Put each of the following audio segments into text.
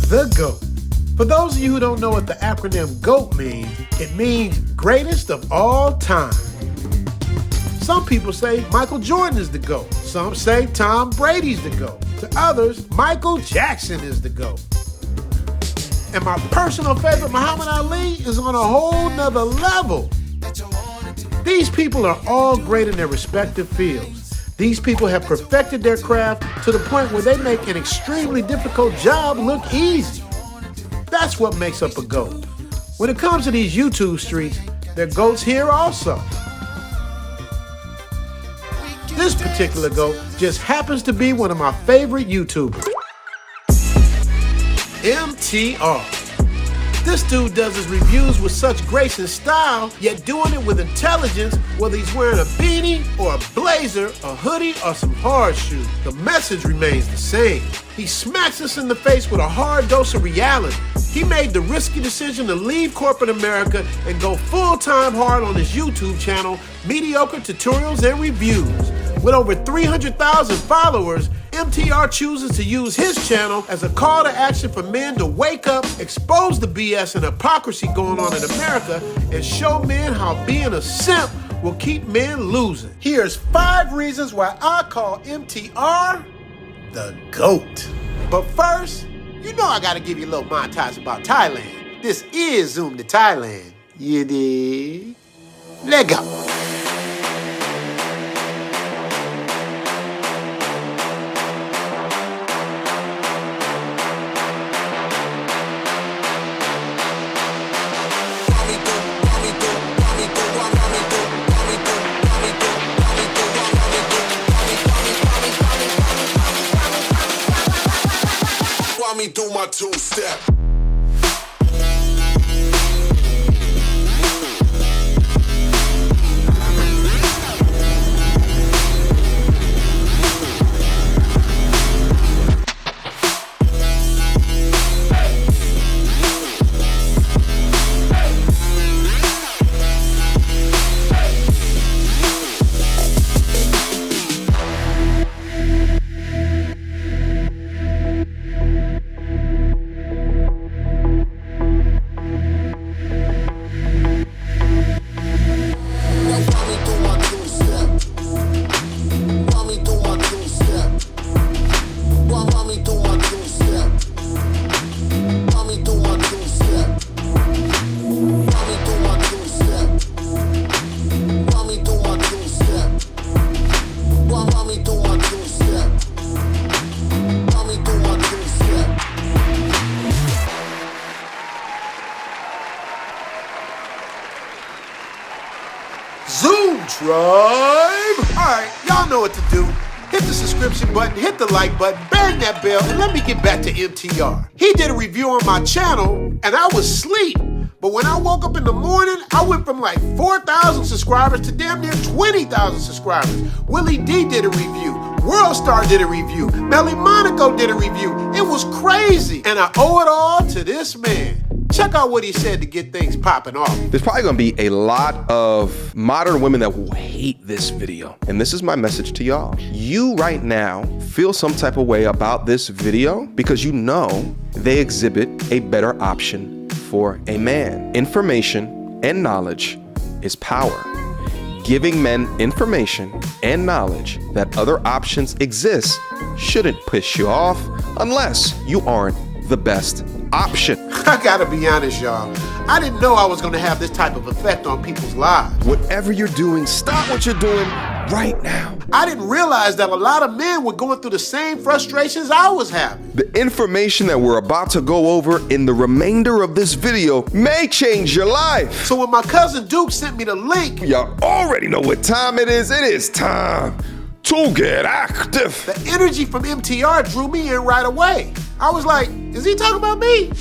the GOAT. For those of you who don't know what the acronym GOAT means, it means greatest of all time. Some people say Michael Jordan is the GOAT. Some say Tom Brady's the GOAT. To others, Michael Jackson is the GOAT. And my personal favorite, Muhammad Ali, is on a whole nother level. These people are all great in their respective fields. These people have perfected their craft to the point where they make an extremely difficult job look easy. That's what makes up a GOAT. When it comes to these YouTube streets, there are GOATs here also. This particular GOAT just happens to be one of my favorite YouTubers. MTR. This dude does his reviews with such grace and style, yet doing it with intelligence, whether he's wearing a beanie or a blazer, a hoodie, or some hard shoes. The message remains the same. He smacks us in the face with a hard dose of reality. He made the risky decision to leave corporate America and go full-time hard on his YouTube channel, Mediocre Tutorials and Reviews. With over 300,000 followers, MTR chooses to use his channel as a call to action for men to wake up, expose the BS and hypocrisy going on in America, and show men how being a simp will keep men losing. Here's 5 reasons why I call MTR the GOAT. But first, you know I gotta give you a little montage about Thailand. This is Zoom to Thailand. You dig? Let go. Me do my 2-step. Zoom Tribe! Alright, y'all know what to do. Hit the subscription button, hit the like button, bang that bell, and let me get back to MTR. He did a review on my channel, and I was asleep. But when I woke up in the morning, I went from like 4,000 subscribers to damn near 20,000 subscribers. Willie D did a review. Worldstar did a review. Melly Monaco did a review. It was crazy. And I owe it all to this man. Check out what he said to get things popping off. There's probably gonna be a lot of modern women that will hate this video. And this is my message to y'all. You right now feel some type of way about this video because you know they exhibit a better option for a man. Information and knowledge is power. Giving men information and knowledge that other options exist shouldn't piss you off unless you aren't the best option. I gotta be honest, y'all. I didn't know I was gonna have this type of effect on people's lives. Whatever you're doing, stop what you're doing right now. I didn't realize that a lot of men were going through the same frustrations I was having. The information that we're about to go over in the remainder of this video may change your life. So when my cousin Duke sent me the link, y'all already know what time it is. It is time to get active. The energy from MTR drew me in right away. I was like, is he talking about me?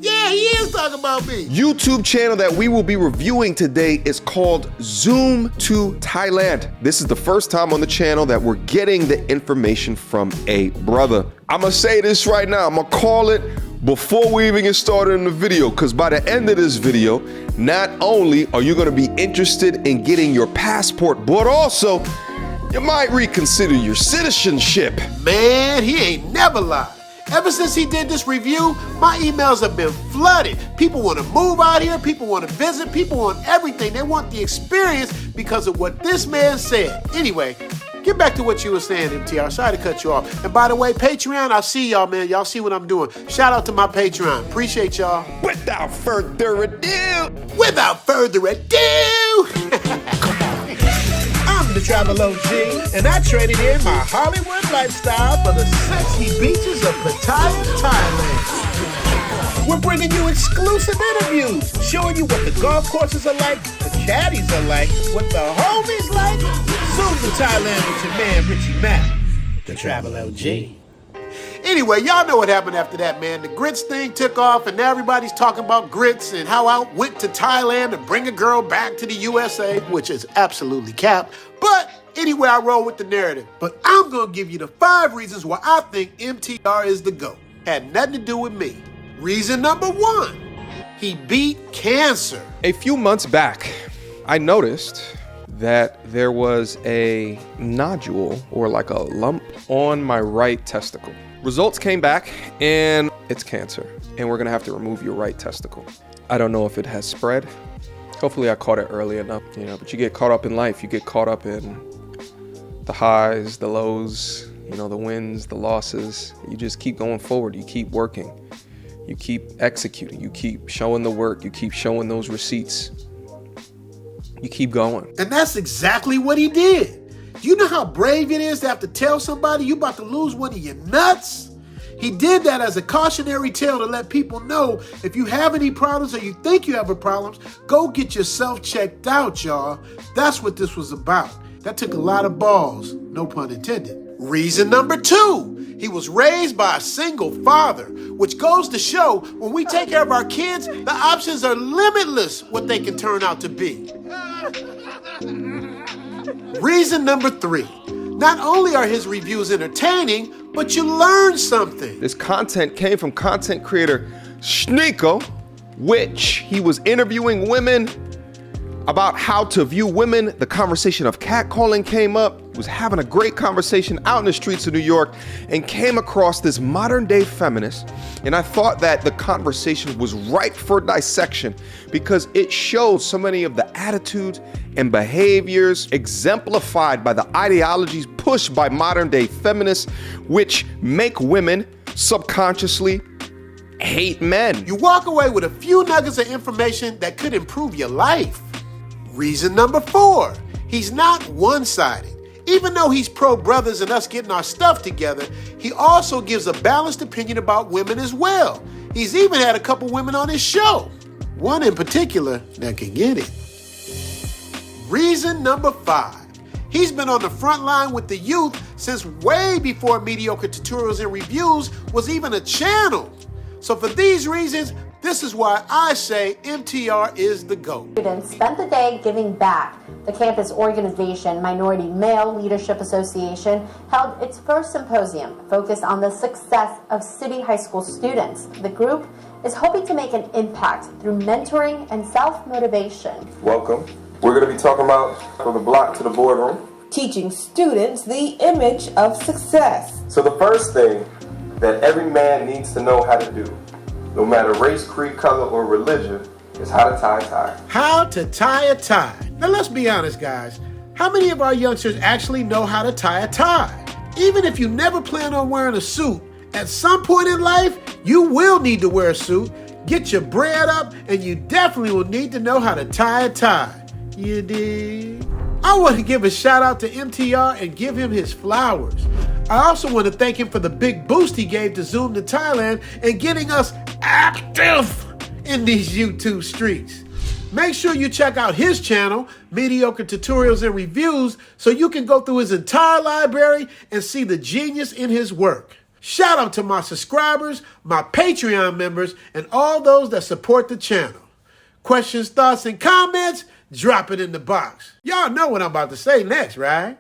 Yeah, he is talking about me. YouTube channel that we will be reviewing today is called Zoom to Thailand. This is the first time on the channel that we're getting the information from a brother. I'm gonna say this right now. I'm gonna call it before we even get started in the video, because by the end of this video, not only are you gonna be interested in getting your passport, but also you might reconsider your citizenship. Man, he ain't never lied. Ever since he did this review, my emails have been flooded. People want to move out here, people want to visit, people want everything. They want the experience because of what this man said. Anyway, get back to what you were saying, MTR. Sorry to cut you off. And by the way, Patreon, I'll see y'all, man. Y'all see what I'm doing. Shout out to my Patreon. Appreciate y'all. Without further ado, I'm the Travel OG, and I traded in my Hollywood lifestyle for the sexy beaches of Pattaya, Thailand. We're bringing you exclusive interviews, showing you what the golf courses are like, the caddies are like, what the homies like. Zoom to Thailand with your man Richie Mack, the Travel OG. Anyway, y'all know what happened after that, man. The grits thing took off, and now everybody's talking about grits and how I went to Thailand to bring a girl back to the USA, which is absolutely cap. But anyway, I roll with the narrative. But I'm going to give you the 5 reasons why I think MTR is the GOAT. Had nothing to do with me. Reason number 1, he beat cancer. a few months back, I noticed that there was a nodule or like a lump on my right testicle. Results came back and it's cancer, and we're gonna have to remove your right testicle. I don't know if it has spread. Hopefully I caught it early enough, but you get caught up in life. You get caught up in the highs, the lows, the wins, the losses. You just keep going forward. You keep working. You keep executing. You keep showing the work. You keep showing those receipts. You keep going. And that's exactly what he did. You know how brave it is to have to tell somebody you about to lose one of your nuts? He did that as a cautionary tale to let people know if you have any problems or you think you have problems, go get yourself checked out, y'all. That's what this was about. That took a lot of balls, no pun intended. Reason number 2, he was raised by a single father, which goes to show when we take care of our kids, the options are limitless what they can turn out to be. Reason number 3, not only are his reviews entertaining, but you learn something. This content came from content creator Sneeko, which he was interviewing women about how to view women. The conversation of catcalling came up. He was having a great conversation out in the streets of New York and came across this modern day feminist. And I thought that the conversation was ripe for dissection because it shows so many of the attitudes and behaviors exemplified by the ideologies pushed by modern day feminists, which make women subconsciously hate men. You walk away with a few nuggets of information that could improve your life. Reason number 4, he's not one-sided. Even though he's pro-brothers and us getting our stuff together, he also gives a balanced opinion about women as well. He's even had a couple women on his show. One in particular that can get it. Reason number 5, he's been on the front line with the youth since way before Mediocre Tutorials and Reviews was even a channel. So for these reasons, this is why I say MTR is the GOAT. Students spent the day giving back. The campus organization, Minority Male Leadership Association, held its first symposium focused on the success of city high school students. The group is hoping to make an impact through mentoring and self-motivation. Welcome. We're going to be talking about from the block to the boardroom. Teaching students the image of success. So the first thing that every man needs to know how to do, no matter race, creed, color, or religion, is how to tie a tie. How to tie a tie. Now let's be honest, guys. How many of our youngsters actually know how to tie a tie? Even if you never plan on wearing a suit, at some point in life, you will need to wear a suit, get your bread up, and you definitely will need to know how to tie a tie. You dig? I want to give a shout out to MTR and give him his flowers. I also want to thank him for the big boost he gave to Zoom to Thailand and getting us active in these YouTube streets. Make sure you check out his channel, Mediocre Tutorials and Reviews, so you can go through his entire library and see the genius in his work. Shout out to my subscribers, my Patreon members, and all those that support the channel. Questions, thoughts, and comments? Drop it in the box. Y'all know what I'm about to say next, right?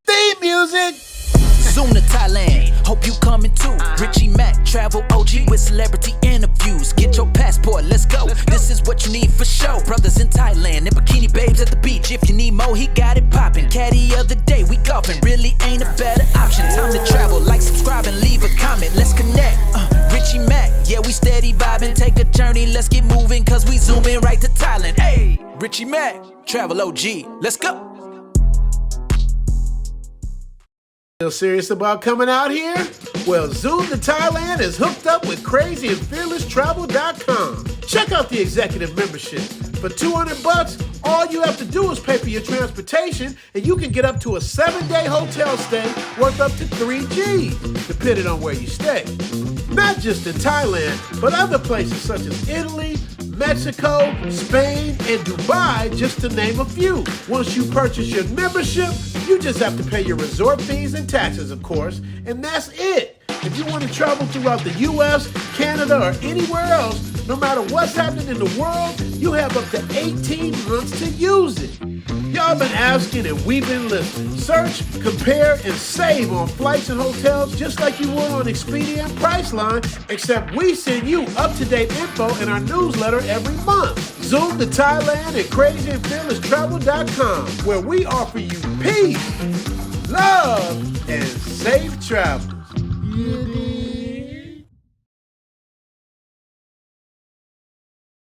Theme music! Zoom to Thailand, hope you coming too. Richie Mack, travel OG with celebrity interviews. Get your passport, let's go. This is what you need for show. Brothers in Thailand and bikini babes at the beach. If you need more, he got it poppin'. Caddy of the day, we golfing. Really ain't a better option. Time to travel, like, subscribe, and leave a comment. it, let's connect. Richie Mac, yeah, we steady vibing. Take a journey, let's get moving, cause we zooming right to Thailand. Hey, Richie Mac, travel OG, let's go. Still serious about coming out here? Well, Zoom to Thailand is hooked up with crazyandfearlesstravel.com. Check out the executive membership. For $200, all you have to do is pay for your transportation, and you can get up to a 7-day hotel stay worth up to 3 G's, depending on where you stay. Not just in Thailand, but other places such as Italy, Mexico, Spain, and Dubai, just to name a few. Once you purchase your membership, you just have to pay your resort fees and taxes, of course, and that's it. If you want to travel throughout the US, Canada, or anywhere else, no matter what's happening in the world, you have up to 18 months to use it. Y'all been asking and we've been listening. Search, compare, and save on flights and hotels just like you would on Expedia and Priceline, except we send you up-to-date info in our newsletter every month. Zoom to Thailand at crazyandfearlesstravel.com, where we offer you peace, love, and safe travels.